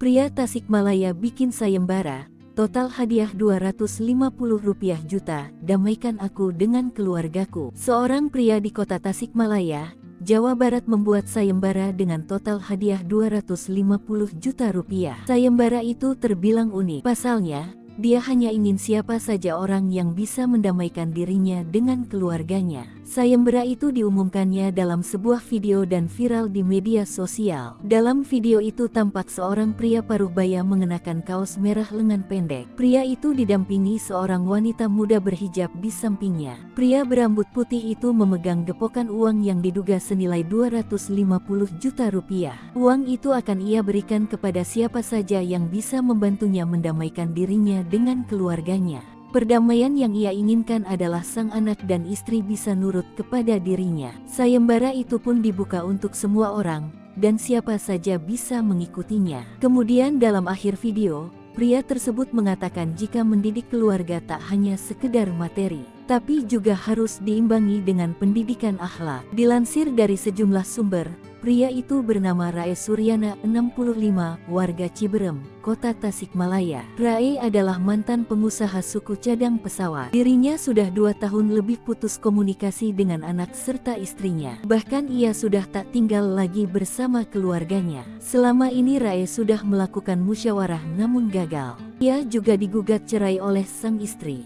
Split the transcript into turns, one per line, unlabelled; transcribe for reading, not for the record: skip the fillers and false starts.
Pria Tasikmalaya bikin sayembara, total hadiah Rp250 juta, damaikan aku dengan keluargaku. Seorang pria di kota Tasikmalaya, Jawa Barat membuat sayembara dengan total hadiah Rp250 juta. Sayembara itu terbilang unik. Pasalnya, dia hanya ingin siapa saja orang yang bisa mendamaikan dirinya dengan keluarganya. Sayembara itu diumumkannya dalam sebuah video dan viral di media sosial. Dalam video itu tampak seorang pria paruh baya mengenakan kaos merah lengan pendek. Pria itu didampingi seorang wanita muda berhijab di sampingnya. Pria berambut putih itu memegang gepokan uang yang diduga senilai Rp250 juta. Uang itu akan ia berikan kepada siapa saja yang bisa membantunya mendamaikan dirinya dengan keluarganya. Perdamaian yang ia inginkan adalah sang anak dan istri bisa nurut kepada dirinya. Sayembara itu pun dibuka untuk semua orang, dan siapa saja bisa mengikutinya. Kemudian dalam akhir video, pria tersebut mengatakan jika mendidik keluarga tak hanya sekedar materi, tapi juga harus diimbangi dengan pendidikan akhlak. Dilansir dari sejumlah sumber, pria itu bernama Rae Suryana, 65, warga Ciberem, kota Tasikmalaya. Rae adalah mantan pengusaha suku cadang pesawat. Dirinya sudah 2 tahun lebih putus komunikasi dengan anak serta istrinya. Bahkan ia sudah tak tinggal lagi bersama keluarganya. Selama ini Rae sudah melakukan musyawarah namun gagal. Ia juga digugat cerai oleh sang istri.